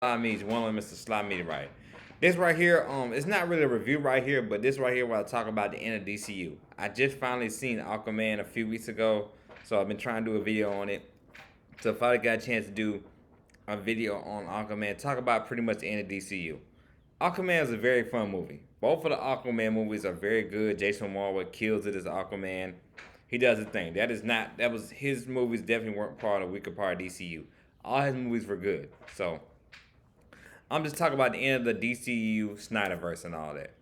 Means one of Mr. Slot Meter right. This right here, it's not really a review right here, but this right here where I talk about the end of DCU. I just finally seen Aquaman a few weeks ago, so I've been trying to do a video on it. So if I got a chance to do a video on Aquaman, talk about pretty much the end of DCU. Aquaman is a very fun movie. Both of the Aquaman movies are very good. Jason Momoa kills it as Aquaman. He does his thing. That was his movies definitely weren't part of weaker part of DCU. All his movies were good. So I'm just talking about the end of the DCEU Snyderverse and all that.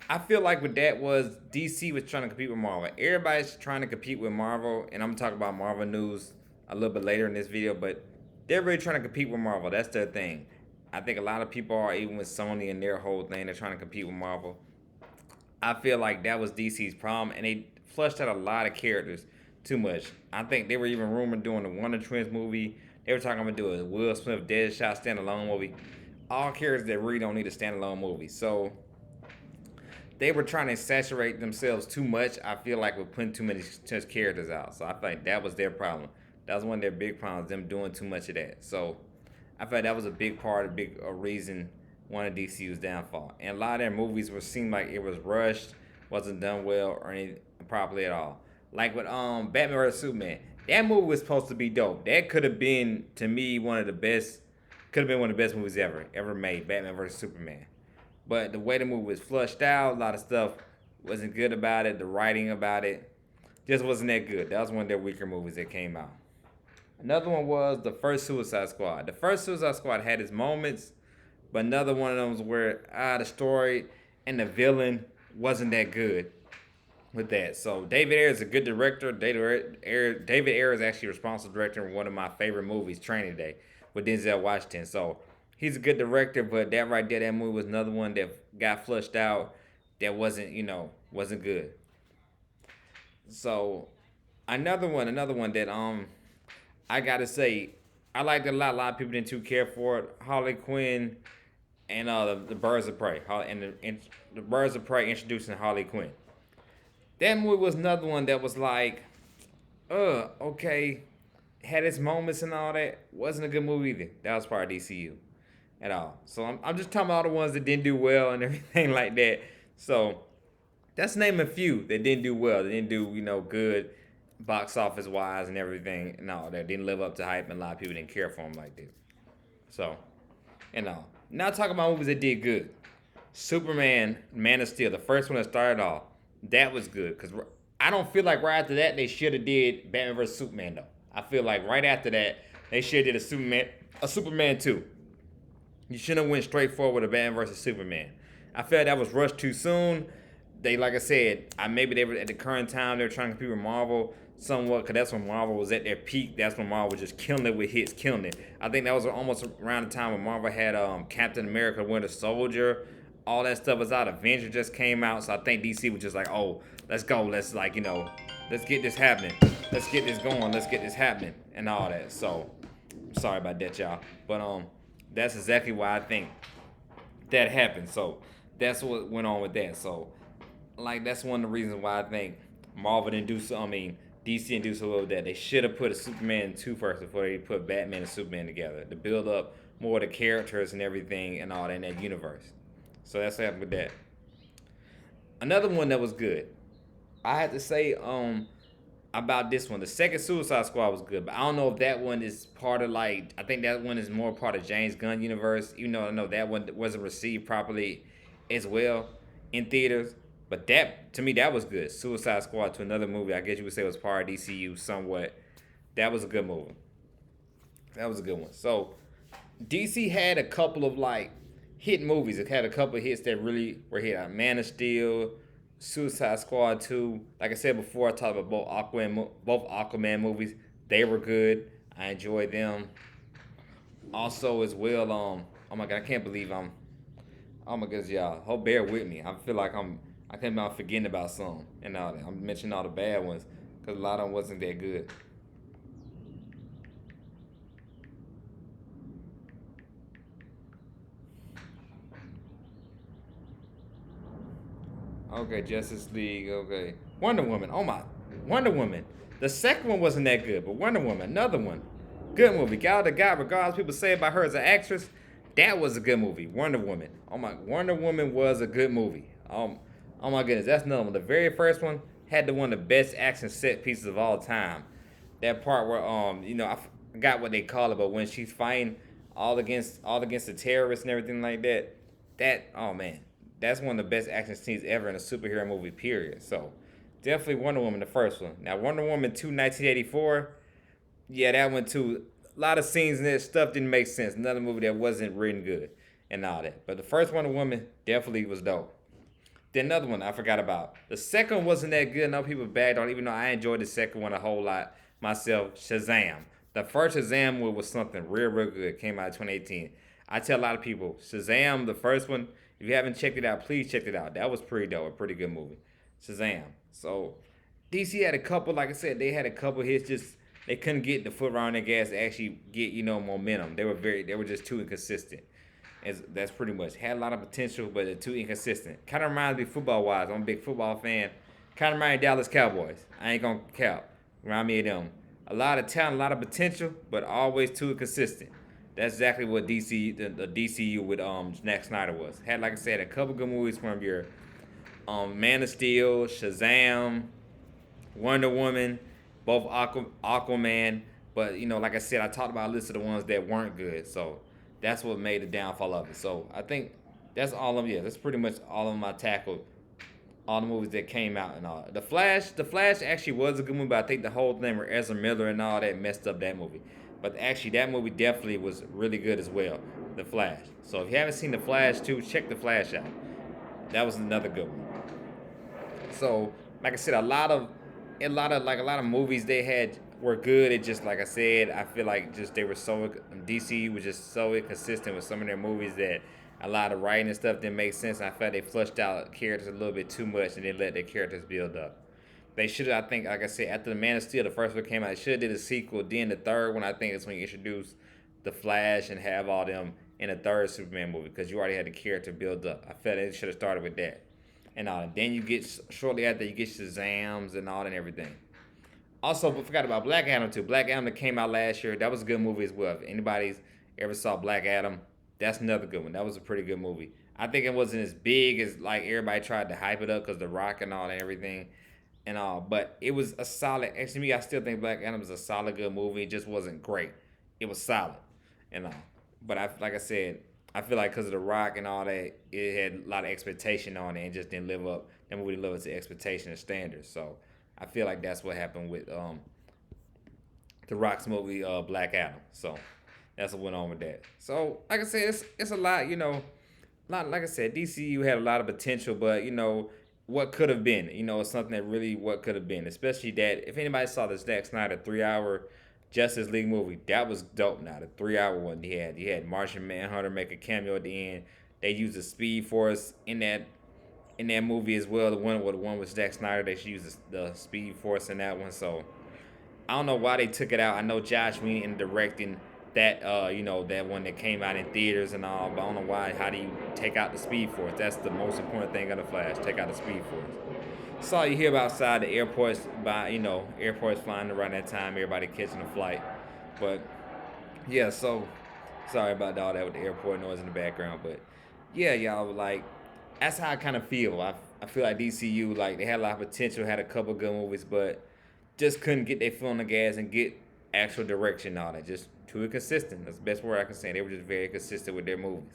I feel like what that was, DC was trying to compete with Marvel. Everybody's trying to compete with Marvel, and I'm talking about Marvel news a little bit later in this video, but they're really trying to compete with Marvel. That's their thing. I think a lot of people are, even with Sony and their whole thing, they're trying to compete with Marvel. I feel like that was DC's problem, and they flushed out a lot of characters too much. I think they were even rumored doing the Wonder Twins movie. They were talking about doing a Will Smith Deadshot standalone movie. All characters that really don't need a standalone movie. So they were trying to saturate themselves too much. I feel like with putting too many characters out. So I think that was their problem. That was one of their big problems, them doing too much of that. So I felt that was a big part, a big reason one of DCU's downfall. And a lot of their movies were seemed like it was rushed, wasn't done well or any properly at all. Like with Batman vs Superman, that movie was supposed to be dope. That could have been, to me, one of the best. Could have been one of the best movies ever made. Batman vs Superman. But the way the movie was flushed out, a lot of stuff wasn't good about it. The writing about it just wasn't that good. That was one of their weaker movies that came out. Another one was the first Suicide Squad. The first Suicide Squad had its moments, but another one of them was where the story and the villain wasn't that good with that. So David Ayer is a good director. David Ayer is actually responsible director in one of my favorite movies, Training Day, with Denzel Washington. So he's a good director, but that right there, that movie was another one that got flushed out that wasn't good. So another one that I gotta say, I liked it a lot. A lot of people didn't too care for it. Harley Quinn and the Birds of Prey. And the Birds of Prey introducing Harley Quinn. That movie was another one that was like, okay, had its moments and all that. Wasn't a good movie either. That was part of DCU at all. So I'm just talking about all the ones that didn't do well and everything like that. So that's name a few that didn't do well. They didn't do, good box office wise and everything and all that. Didn't live up to hype, and a lot of people didn't care for them like that. So, now talking about movies that did good. Superman, Man of Steel, the first one that started off, that was good. Because I don't feel like right after that they should have did Batman vs. Superman, though. I feel like right after that, they should have did a Superman 2. You shouldn't have went straight forward with a Batman vs. Superman. I felt that was rushed too soon. They, like I said, maybe they were at the current time, they were trying to compete with Marvel somewhat, because that's when Marvel was at their peak. That's when Marvel was just killing it with hits, killing it. I think that was almost around the time when Marvel had Captain America, Winter Soldier. All that stuff was out. Avenger just came out, so I think DC was just like, oh, let's go. Let's let's get this happening. Let's get this going. Let's get this happening and all that. So, sorry about that, y'all. But that's exactly why I think that happened. So that's what went on with that. So, that's one of the reasons why I think Marvel didn't do so. DC didn't do so well with that. They should have put a Superman 2 first before they put Batman and Superman together to build up more of the characters and everything and all that in that universe. So that's what happened with that. Another one that was good, I had to say about this one. The second Suicide Squad was good, but I don't know if that one is part of I think that one is more part of James Gunn universe, even though I know that one wasn't received properly as well in theaters. But that, to me, that was good. Suicide Squad to another movie, I guess you would say was part of DCU somewhat. That was a good movie. That was a good one. So DC had a couple of hit movies. It had a couple of hits that really were hit. Man of Steel, Suicide Squad 2. Like I said before, I talked about both Aquaman movies. They were good. I enjoyed them. Also, as well, oh my God, I can't believe oh my goodness, y'all. Bear with me. I feel like I can't be forgetting about some and all that. I'm mentioning all the bad ones because a lot of them wasn't that good. Okay, Justice League. Okay, Wonder Woman. Oh my, Wonder Woman. The second one wasn't that good, but Wonder Woman, another one. Good movie. Gal Gadot, regardless people say about her as an actress, that was a good movie. Wonder Woman. Wonder Woman was a good movie. Oh my goodness, that's another one. The very first one had the one of the best action set pieces of all time. That part where I forgot what they call it, but when she's fighting all against the terrorists and everything like that, oh man, that's one of the best action scenes ever in a superhero movie. Period. So definitely Wonder Woman, the first one. Now Wonder Woman 2, 1984. Yeah, that one too. A lot of scenes in that stuff didn't make sense. Another movie that wasn't written good and all that. But the first Wonder Woman definitely was dope. Then another one I forgot about. The second wasn't that good. No people bagged on, even though I enjoyed the second one a whole lot myself. Shazam. The first Shazam one was something real good. Came out in 2018. I tell a lot of people, Shazam, the first one, if you haven't checked it out, please check it out. That was pretty dope. A pretty good movie. Shazam. So DC had a couple, like I said, they had a couple hits, just they couldn't get the foot around their gas to actually get, momentum. They were just too inconsistent. That's pretty much had a lot of potential, but they're too inconsistent. Kind of reminds me football wise. I'm a big football fan. Kind of reminds me of Dallas Cowboys. I ain't gonna cap. Remind me of them. A lot of talent, a lot of potential, but always too inconsistent. That's exactly what the DCU with Zack Snyder was. Had, like I said, a couple good movies from your Man of Steel, Shazam, Wonder Woman, both Aquaman. But like I said, I talked about a list of the ones that weren't good. So that's what made the downfall of it. So I think that's all of them. Yeah, that's pretty much all of them I tackled. All the movies that came out and all. The Flash actually was a good movie, but I think the whole thing with Ezra Miller and all that messed up that movie. But actually, that movie definitely was really good as well. The Flash. So if you haven't seen The Flash too, check The Flash out. That was another good one. So, like I said, a lot of movies they had were good. It just, like I said, I feel like just they were so DC was just so inconsistent with some of their movies that a lot of writing and stuff didn't make sense. I felt they flushed out characters a little bit too much and they let their characters build up. They should have, I think, like I said, after the Man of Steel, the first one came out, they should have did a sequel. Then the third one, I think, is when you introduce the Flash and have all them in a third Superman movie because you already had the character build up. I felt they should have started with that. And then you get shortly after you get Shazams and all and everything. Also, but forgot about Black Adam too. Black Adam that came out last year, that was a good movie as well. If anybody's ever saw Black Adam, that's another good one. That was a pretty good movie. I think it wasn't as big as like everybody tried to hype it up because The Rock and all and everything and all. But it was a solid. Actually, me, I still think Black Adam is a solid good movie. It just wasn't great. It was solid and all. But like I said, I feel like because of The Rock and all that, it had a lot of expectation on it and just didn't live up. That movie didn't live up to expectation and standards. So I feel like that's what happened with The Rock's movie Black Adam. So that's what went on with that. So like I said, it's a lot. Like I said, DCU had a lot of potential, but what could have been. It's something that really what could have been. Especially that if anybody saw the Zack Snyder 3 hour Justice League movie, that was dope. Now the 3 hour one he had Martian Manhunter make a cameo at the end. They used the Speed Force in that movie as well. The one with Zack Snyder, they used the Speed Force in that one. So I don't know why they took it out. I know Josh Whedon ended directing that that one that came out in theaters and all, but I don't know why. How do you take out the Speed Force? That's the most important thing of the Flash. Take out the Speed Force. Saw you hear about outside the airports airports flying around that time, everybody catching a flight. But yeah, so sorry about all that with the airport noise in the background, but yeah, y'all like that's how I kind of feel. I feel like DCU like they had a lot of potential, had a couple good movies, but just couldn't get their foot on the gas and get actual direction on it. Just too inconsistent. That's the best word I can say. They were just very consistent with their movies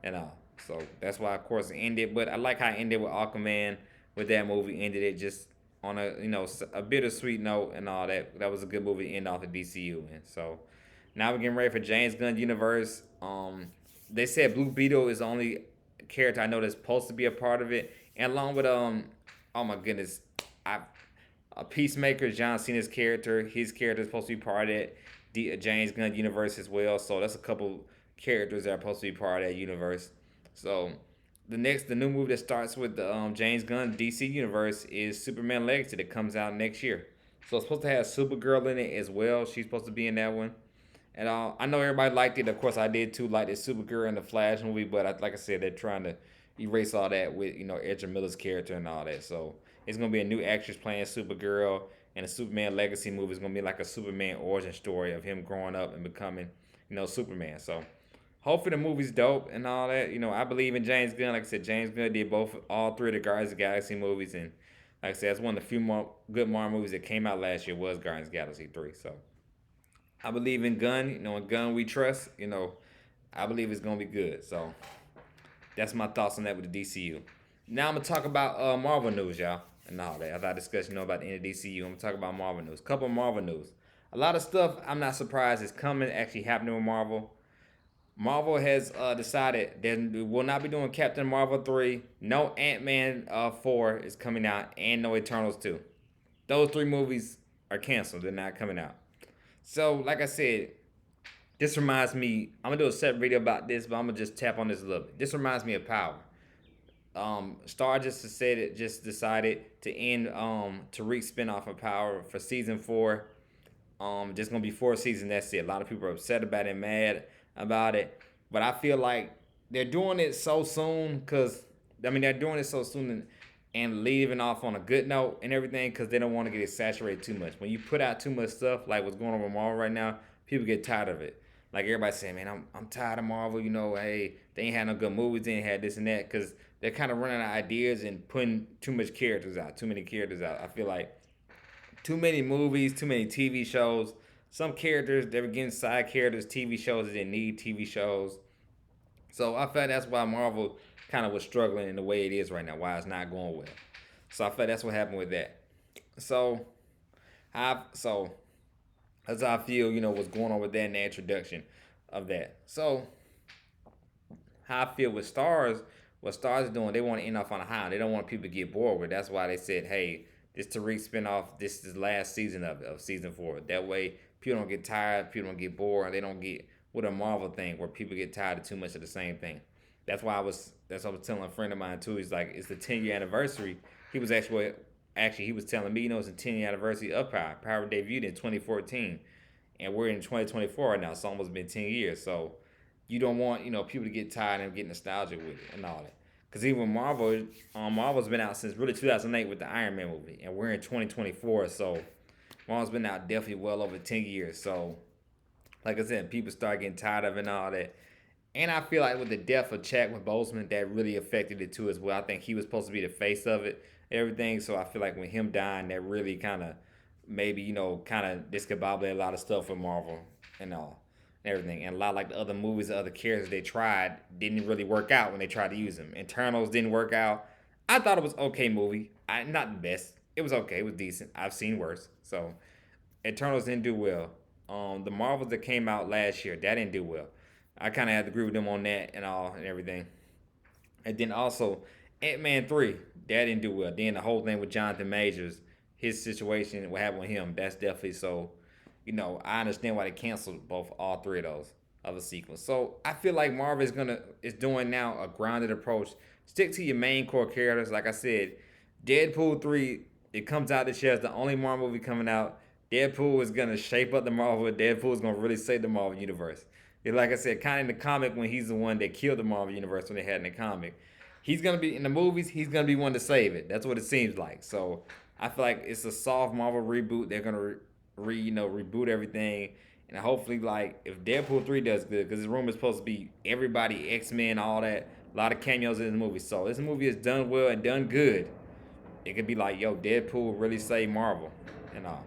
and all. So that's why, of course, it ended. But I like how it ended with Aquaman. With that movie, ended it just on a bittersweet note and all that. That was a good movie to end off the DCU. And so now we're getting ready for James Gunn universe. They said Blue Beetle is the only character I know that's supposed to be a part of it, and along with oh my goodness, Peacemaker, John Cena's character, his character is supposed to be part of that James Gunn universe as well. So that's a couple characters that are supposed to be part of that universe. So the new movie that starts with the James Gunn DC universe is Superman Legacy that comes out next year. So it's supposed to have Supergirl in it as well. She's supposed to be in that one. And I know everybody liked it. Of course, I did too, like the Supergirl and the Flash movie. But like I said, they're trying to erase all that with Ezra Miller's character and all that. So it's gonna be a new actress playing Supergirl. And the Superman Legacy movie is gonna be like a Superman origin story of him growing up and becoming, Superman. So hopefully the movie's dope and all that. I believe in James Gunn. Like I said, James Gunn did all three of the Guardians of the Galaxy movies, and like I said, that's one of the few more good Marvel movies that came out last year was Guardians of the Galaxy 3. So I believe in Gunn. In Gunn we trust. I believe it's gonna be good. So that's my thoughts on that with the DCU. Now I'm gonna talk about Marvel news, y'all, and all that. After I discuss, about the end of DCU, I'm gonna talk about Marvel news. Couple of Marvel news. A lot of stuff I'm not surprised is coming, actually happening with Marvel. Marvel has decided they will not be doing Captain Marvel 3. No Ant-Man 4 is coming out, and no Eternals 2. Those three movies are canceled. They're not coming out. So, like I said, this reminds me. I'm gonna do a separate video about this, but I'm gonna just tap on this a little bit. This reminds me of Power. Star just said it. Just decided to end Tariq's spinoff of Power for season 4. Just gonna be 4 seasons. That's it. A lot of people are upset about it, mad about it, but I feel like they're doing it so soon because they're doing it so soon and leaving off on a good note and everything because they don't want to get it saturated too much. When you put out too much stuff like what's going on with Marvel right now, people get tired of it. Like everybody saying, man, I'm tired of Marvel. Hey, they ain't had no good movies, they ain't had this and that because they're kind of running out of ideas and putting too many characters out. I feel like too many movies, too many TV shows. Some characters, they were getting side characters, TV shows that didn't need TV shows. So I felt that's why Marvel kind of was struggling in the way it is right now, why it's not going well. So I felt that's what happened with that. So so that's how I feel, what's going on with that in the introduction of that. So how I feel with Stars, what Stars is doing, they want to end off on a high. They don't want people to get bored with it. That's why they said, hey, this Tariq spinoff, this is the last season of season 4. That way people don't get tired, people don't get bored, and they don't get with a Marvel thing where people get tired of too much of the same thing. That's what I was telling a friend of mine too. He's like, it's the 10-year anniversary. He was actually he was telling me, it's the 10-year anniversary of Power. Power debuted in 2014, and we're in 2024 right now. It's almost been 10 years. So you don't want people to get tired and get nostalgic with it and all that. Because even Marvel's been out since really 2008 with the Iron Man movie, and we're in 2024. So Marvel's been out definitely well over 10 years. So like I said, people start getting tired of it and all that. And I feel like with the death of Chadwick Boseman, that really affected it too as well. I think he was supposed to be the face of it, everything. So I feel like when him dying, that really kind of maybe kind of discombobulated a lot of stuff with Marvel and all and everything. And a lot like the other movies, the other characters they tried didn't really work out when they tried to use them. Internals didn't work out. I thought it was okay movie. Not the best. It was okay. It was decent. I've seen worse. So Eternals didn't do well. The Marvels that came out last year, that didn't do well. I kind of had to agree with them on that and all and everything. And then also Ant-Man 3, that didn't do well. Then the whole thing with Jonathan Majors, his situation, what happened with him, that's definitely so. I understand why they canceled all three of those other sequels. So I feel like Marvel is doing now a grounded approach. Stick to your main core characters. Like I said, Deadpool 3, it comes out this year. It's the only Marvel movie coming out. Deadpool is gonna shape up the Marvel. Deadpool is gonna really save the Marvel universe. Like I said, kind of in the comic when he's the one that killed the Marvel universe when they had in the comic. He's gonna be in the movies. He's gonna be one to save it. That's what it seems like. So I feel like it's a soft Marvel reboot. They're gonna reboot everything, and hopefully like if Deadpool 3 does good, because this room is supposed to be everybody X-Men, all that, a lot of cameos in the movie. So this movie is done well and done good. It could be like, yo, Deadpool really saved Marvel and all.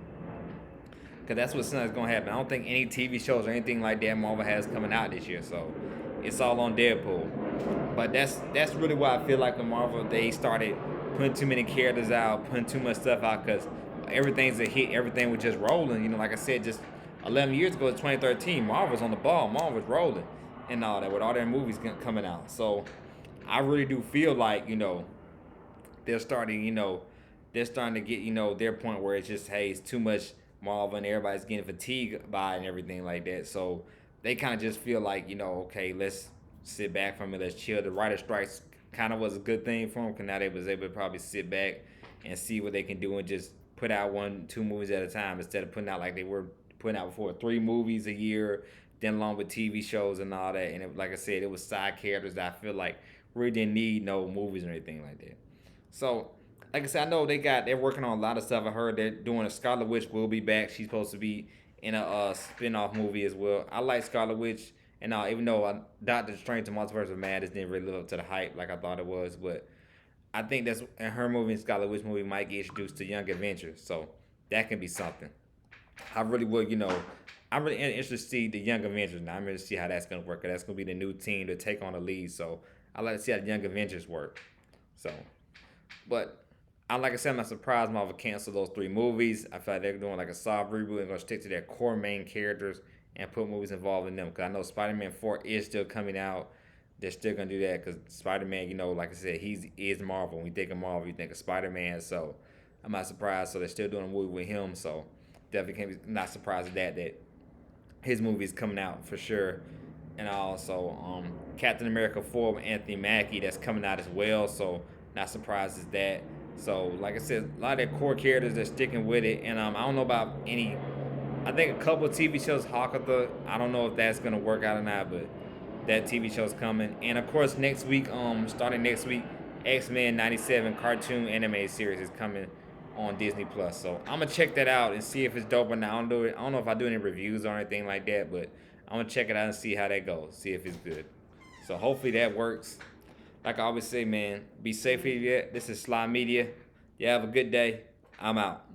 Because that's what's going to happen. I don't think any TV shows or anything like that Marvel has coming out this year. So it's all on Deadpool. But that's really why I feel like with Marvel, they started putting too many characters out, putting too much stuff out because everything's a hit. Everything was just rolling. Like I said, just 11 years ago, 2013, Marvel was on the ball. Marvel was rolling and all that with all their movies coming out. So I really do feel like, they're starting, to get, their point where it's just, hey, it's too much Marvel and everybody's getting fatigued by it and everything like that. So they kind of just feel like, okay, let's sit back from it, let's chill. The writer strikes kind of was a good thing for them because now they was able to probably sit back and see what they can do and just put out 1-2 movies at a time instead of putting out like they were putting out before 3 movies a year, then along with TV shows and all that. And like I said, it was side characters that I feel like really didn't need no movies or anything like that. So like I said, I know they're working on a lot of stuff. I heard they're doing a Scarlet Witch will be back. She's supposed to be in a spin-off movie as well. I like Scarlet Witch, and even though Doctor Strange and Multiverse of Madness didn't really live up to the hype like I thought it was, but I think that's in her movie and Scarlet Witch movie might get introduced to Young Avengers, so that can be something. I really would, I'm really interested to see the Young Avengers now. I'm ready to see how that's gonna work. That's gonna be the new team to take on the lead. So I like to see how the Young Avengers work. So, but I like I said, I'm not surprised Marvel canceled those three movies. I feel like they're doing like a soft reboot and gonna stick to their core main characters and put movies involved in them. Cause I know Spider-Man 4 is still coming out. They're still gonna do that because Spider-Man, like I said, he is Marvel. When you think of Marvel, you think of Spider-Man. So I'm not surprised. So they're still doing a movie with him. So definitely can't be not surprised at that his movie is coming out for sure. And also Captain America 4 with Anthony Mackie that's coming out as well. So not surprised at that. So like I said, a lot of their core characters are sticking with it. And I don't know about any. I think a couple of TV shows, Hawkeye. I don't know if that's gonna work out or not, but that TV show's coming. And of course next week, starting next week, X-Men '97 cartoon anime series is coming on Disney Plus. So I'm gonna check that out and see if it's dope or not. I don't know if I do any reviews or anything like that, but I'm gonna check it out and see how that goes. See if it's good. So hopefully that works. Like I always say, man, be safe here. This is Sly Media. You have a good day. I'm out.